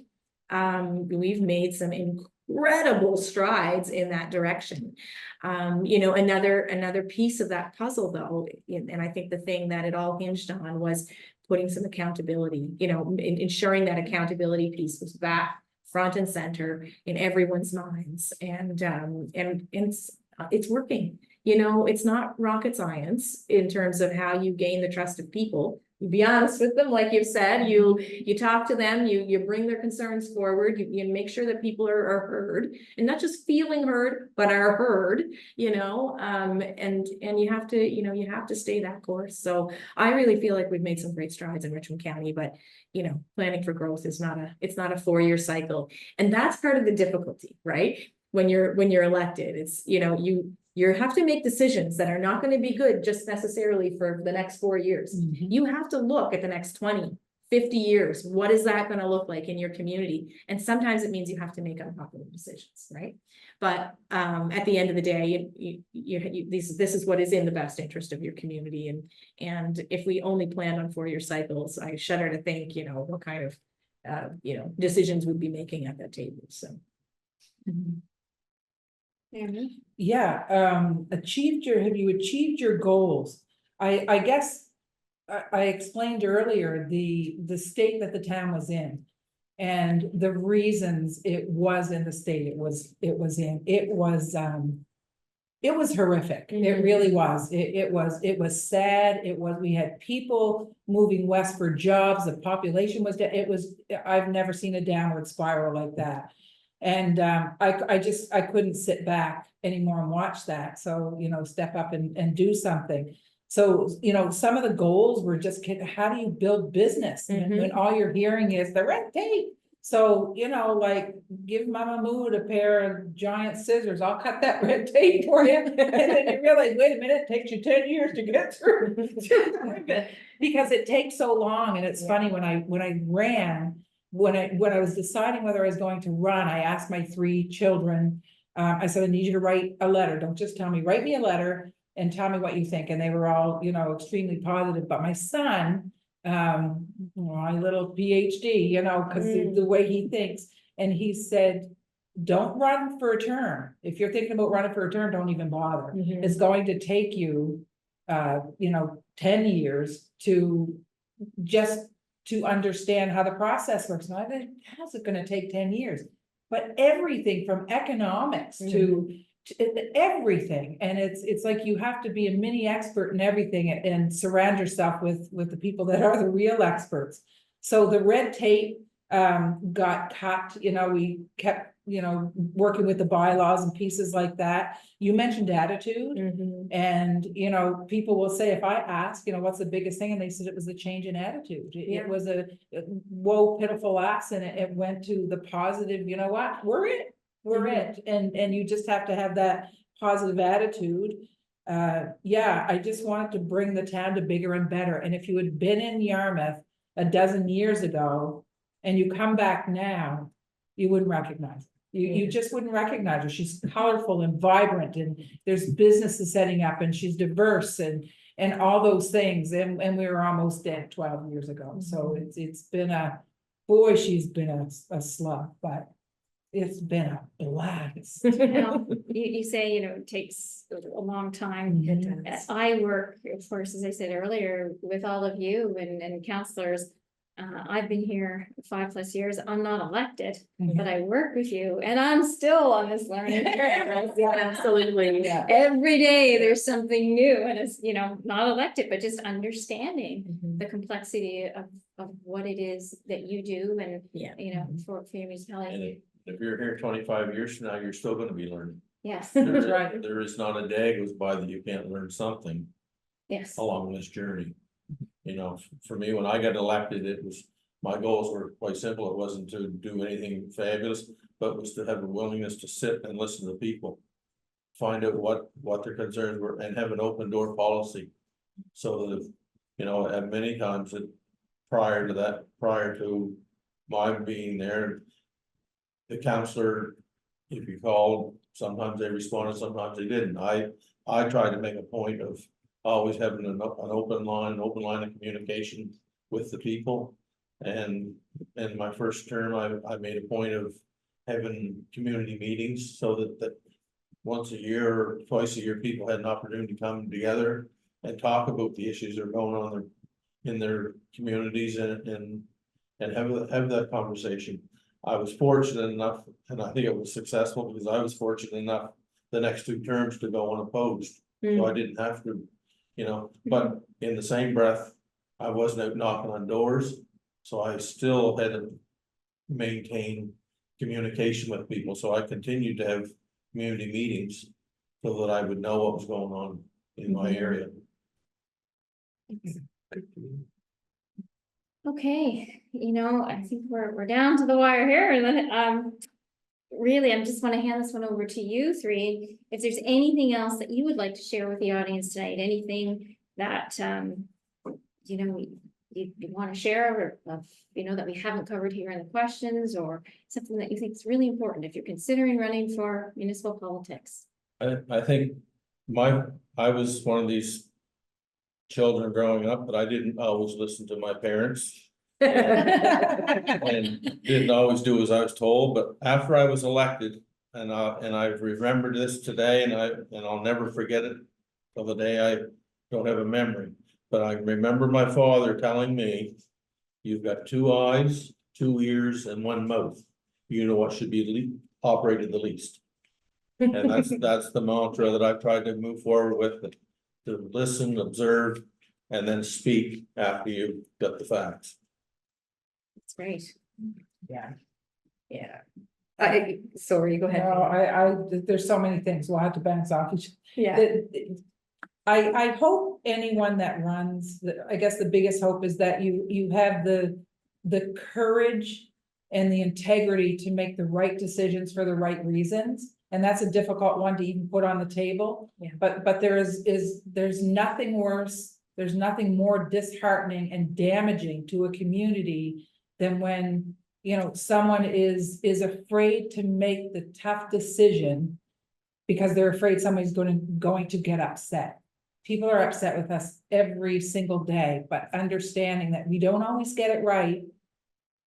we've made some incredible strides in that direction. You know, another piece of that puzzle though, and I think the thing that it all hinged on was putting some accountability, you know, ensuring that accountability piece was back front and center in everyone's minds, and it's working. You know, it's not rocket science in terms of how you gain the trust of people. You be honest with them, like you've said, you talk to them, you bring their concerns forward, you make sure that people are heard, and not just feeling heard, but are heard, you know, and you have to, you know, you have to stay that course. So I really feel like we've made some great strides in Richmond County, but you know, planning for growth is it's not a 4-year cycle. And that's part of the difficulty, right? When you're elected, it's, you know, you have to make decisions that are not going to be good just necessarily for the next 4 years. You have to look at the next 20, 50 years. What is that going to look like in your community? And sometimes it means you have to make unpopular decisions, right? But at the end of the day, this is what is in the best interest of your community. And if we only planned on 4-year cycles, I shudder to think, you know, what kind of you know, decisions we'd be making at that table. So. Yeah, have you achieved your goals? I guess I explained earlier the state that the town was in, and the reasons it was in the state it was in. It was horrific. It really was. It was sad. We had people moving west for jobs. The population was, I've never seen a downward spiral like that. And I couldn't sit back anymore and watch that. So, step up and do something. So, some of the goals were just, how do you build business? When all you're hearing is the red tape. So, like, give Mama Mood a pair of giant scissors, I'll cut that red tape for you. And then you realize, wait a minute, it takes you 10 years to get through. Because it takes so long. And it's funny, when I ran, when I was deciding whether I was going to run, I asked my 3 children, I said, I need you to write a letter. Don't just tell me, write me a letter and tell me what you think. And they were all, extremely positive. But my son, my little PhD, because the way he thinks, and he said, don't run for a term. If you're thinking about running for a term, don't even bother. It's going to take you, 10 years to understand how the process works. Now, how's it gonna take 10 years? But everything from economics to everything. And it's like you have to be a mini expert in everything and surround yourself with the people that are the real experts. So the red tape got cut, we kept, working with the bylaws and pieces like that. You mentioned attitude. And, people will say, if I ask, what's the biggest thing? And they said it was the change in attitude. It was a whoa, pitiful ass. And it went to the positive, you know what, we're it. We're it. And you just have to have that positive attitude. I just wanted to bring the town to bigger and better. And if you had been in Yarmouth a dozen years ago and you come back now, you wouldn't recognize her. You just wouldn't recognize her. She's colorful and vibrant, and there's businesses setting up, and she's diverse and all those things. And we were almost dead 12 years ago. So it's been she's been a slug, but it's been a blast. You say, it takes a long time. I work, of course, as I said earlier, with all of you and counselors. I've been here 5+ years. I'm not elected, but I work with you, and I'm still on this learning curve. Absolutely. Yeah. Every day there's something new, and it's, not elected, but just understanding the complexity of what it is that you do, and, for your municipality. And if you're here 25 years from now, you're still gonna be learning. Yes, Right. There is not a day goes by that you can't learn something yes. along this journey. For me, when I got elected, my goals were quite simple. It wasn't to do anything fabulous, but was to have a willingness to sit and listen to people. Find out what their concerns were and have an open door policy. So that, at many times prior to my being there, the counselor, if you called, sometimes they responded, sometimes they didn't. I tried to make a point of always having an open line of communication with the people. And in my first term, I made a point of having community meetings so that once a year or twice a year, people had an opportunity to come together and talk about the issues that are going on in their communities and have that conversation. I was fortunate enough, and I think it was successful because I was fortunate enough the next 2 terms to go unopposed. So I didn't have to, but in the same breath, I wasn't out knocking on doors. So I still had to maintain communication with people. So I continued to have community meetings so that I would know what was going on in my area. Okay, I think we're down to the wire here, and then really, I just want to hand this one over to you 3. If there's anything else that you would like to share with the audience tonight, anything that you want to share, or that we haven't covered here in the questions, or something that you think is really important if you're considering running for municipal politics. I think I was one of these children growing up, but I didn't always listen to my parents. And didn't always do as I was told, but after I was elected, and I've remembered this today, and I'll never forget it till the day I don't have a memory. But I remember my father telling me, you've got 2 eyes, 2 ears, and 1 mouth. You know what should be operated the least. And that's the mantra that I've tried to move forward with, to listen, observe, and then speak after you've got the facts. That's great. Yeah. Sorry, go ahead. No, there's so many things, we'll have to bounce off each. Yeah, I hope anyone that runs, I guess the biggest hope is that you have the courage and the integrity to make the right decisions for the right reasons. And that's a difficult one to even put on the table. Yeah. But there's nothing worse, there's nothing more disheartening and damaging to a community than when, someone is afraid to make the tough decision because they're afraid somebody's going to get upset. People are upset with us every single day, but understanding that we don't always get it right.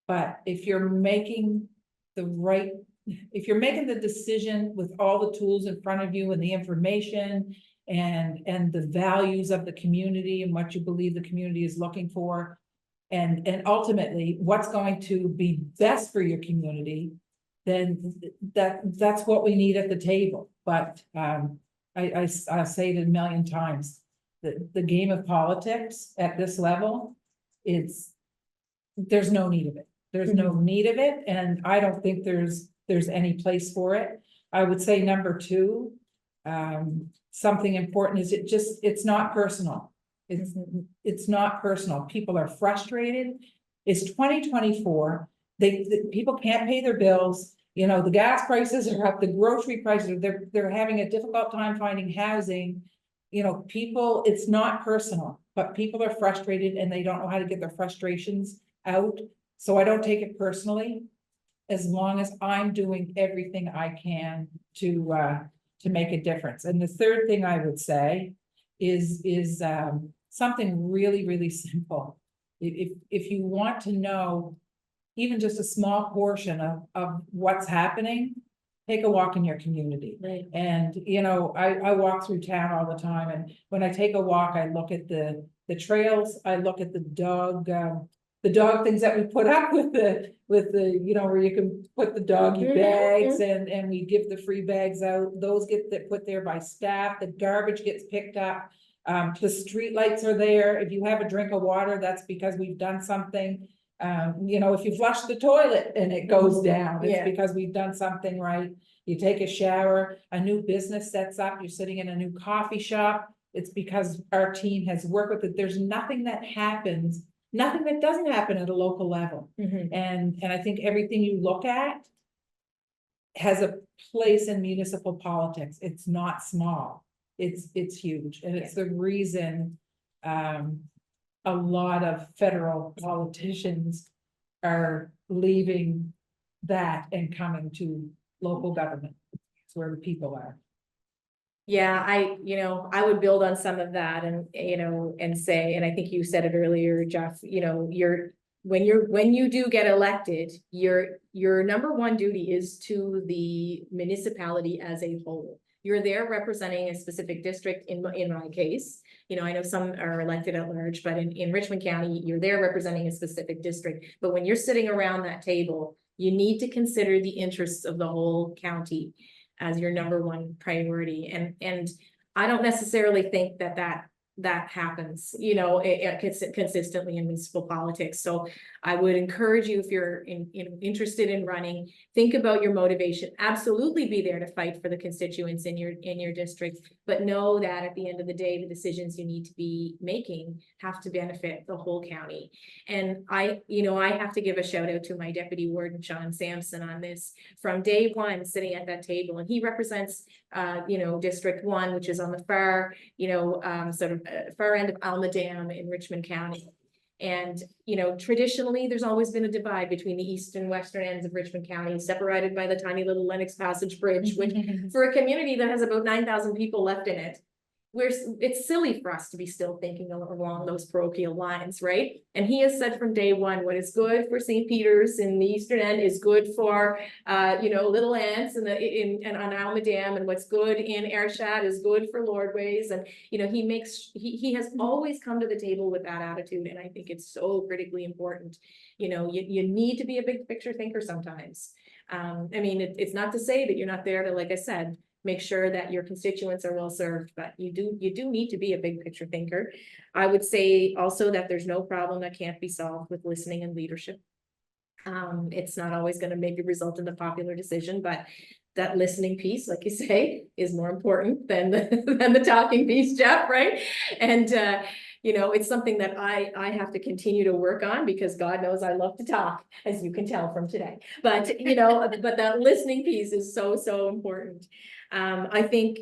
But if you're making the decision with all the tools in front of you and the information and the values of the community and what you believe the community is looking for, and ultimately what's going to be best for your community, then that's what we need at the table. But I say it a million times, the game of politics at this level, there's no need of it. There's no need of it, and I don't think there's any place for it. I would say number two, something important is it's not personal. It's not personal. People are frustrated. It's 2024. People can't pay their bills. The gas prices are up, the grocery prices, they're having a difficult time finding housing. People, it's not personal, but people are frustrated and they don't know how to get their frustrations out. So I don't take it personally, as long as I'm doing everything I can to make a difference. And the third thing I would say is something really, really simple. If you want to know even just a small portion of what's happening, take a walk in your community. Right. And, I walk through town all the time, and when I take a walk, I look at the trails, I look at the dog things that we put up with the, where you can put the doggy bags and we give the free bags out. Those get put there by staff, the garbage gets picked up. The street lights are there. If you have a drink of water, that's because we've done something. If you flush the toilet and it goes down, it's because we've done something right. You take a shower, a new business sets up, you're sitting in a new coffee shop. It's because our team has worked with it. There's nothing that happens, nothing that doesn't happen at a local level. And I think everything you look at has a place in municipal politics. It's not small. It's huge. And it's the reason, a lot of federal politicians are leaving that and coming to local government. It's where the people are. Yeah, I would build on some of that and say, and I think you said it earlier, Jeff, when you do get elected, your number one duty is to the municipality as a whole. You're there representing a specific district. In my case, I know some are elected at large, but in Richmond County, you're there representing a specific district. But when you're sitting around that table, you need to consider the interests of the whole county as your number one priority. And I don't necessarily think that happens, consistently in municipal politics. So I would encourage you, if you're interested in running, think about your motivation. Absolutely be there to fight for the constituents in your district, but know that at the end of the day, the decisions you need to be making have to benefit the whole county. And I have to give a shout out to my deputy warden, Sean Sampson, on this from day one, sitting at that table, and he represents District 1, which is on the far, sort of far end of Almadam in Richmond County. And, traditionally, there's always been a divide between the east and western ends of Richmond County, separated by the tiny little Lennox Passage Bridge, which for a community that has about 9,000 people left in it, it's silly for us to be still thinking along those parochial lines, right? And he has said from day one, what is good for St. Peter's in the eastern end is good for, Little Ants and on Almadam, and what's good in Ayrshad is good for Lordways. And, he has always come to the table with that attitude. And I think it's so critically important. You need to be a big picture thinker sometimes. It's not to say that you're not there to, like I said, make sure that your constituents are well served, but you do need to be a big picture thinker. I would say also that there's no problem that can't be solved with listening and leadership. It's not always gonna maybe result in the popular decision, but that listening piece, like you say, is more important than than the talking piece, Jeff, right? And, you know, it's something that I have to continue to work on because God knows I love to talk, as you can tell from today. But, you know, but that listening piece is so, so important. I think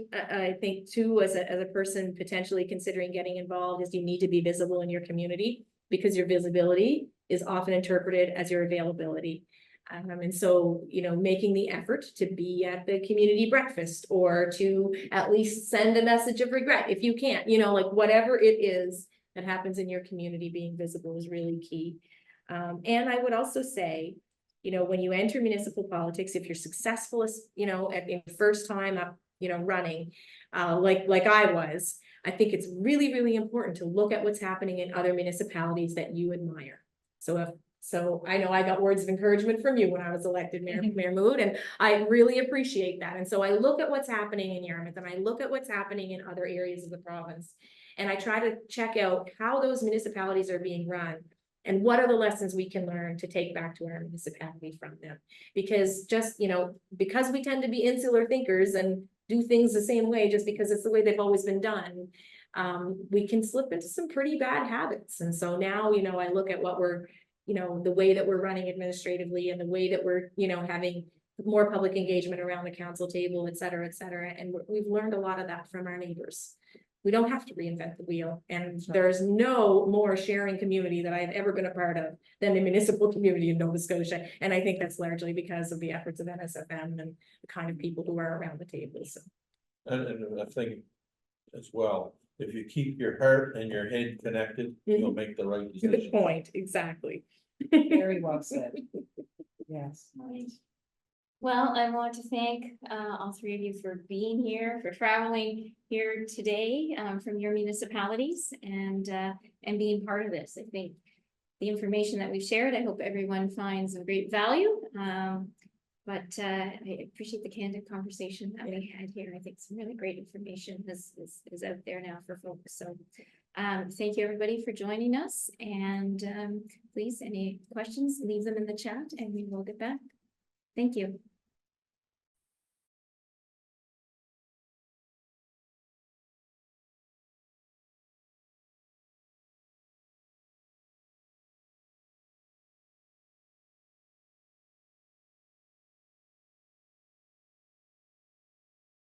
too, as a person potentially considering getting involved, is you need to be visible in your community because your visibility is often interpreted as your availability. And so, you know, making the effort to be at the community breakfast or to at least send a message of regret if you can't, you know, like whatever it is that happens in your community, being visible is really key. And I would also say, you know, when you enter municipal politics, if you're successful, you know, at the first time up, you know, running, like I was, I think it's really, really important to look at what's happening in other municipalities that you admire. So I know I got words of encouragement from you when I was elected Mayor Mood, and I really appreciate that. And so I look at what's happening in Yarmouth and I look at what's happening in other areas of the province. And I try to check out how those municipalities are being run and what are the lessons we can learn to take back to our municipality from them. Because just, you know, because we tend to be insular thinkers and do things the same way just because it's the way they've always been done, we can slip into some pretty bad habits. And so now, you know, I look at what we're, you know, the way that we're running administratively and the way that we're, you know, having more public engagement around the council table, et cetera, et cetera. And we've learned a lot of that from our neighbors. We don't have to reinvent the wheel. And there's no more sharing community that I've ever been a part of than the municipal community in Nova Scotia. And I think that's largely because of the efforts of NSFM and the kind of people who are around the table. So. And I think as well, if you keep your heart and your head connected, you'll make the right decision. Good point, exactly. Very well said. Yes. Right. Well, I want to thank all three of you for being here, for traveling here today from your municipalities and being part of this. I think the information that we've shared, I hope everyone finds of great value. But I appreciate the candid conversation that we had here. I think some really great information is out there now for folks. So thank you everybody for joining us. And please, any questions, leave them in the chat and we will get back. Thank you.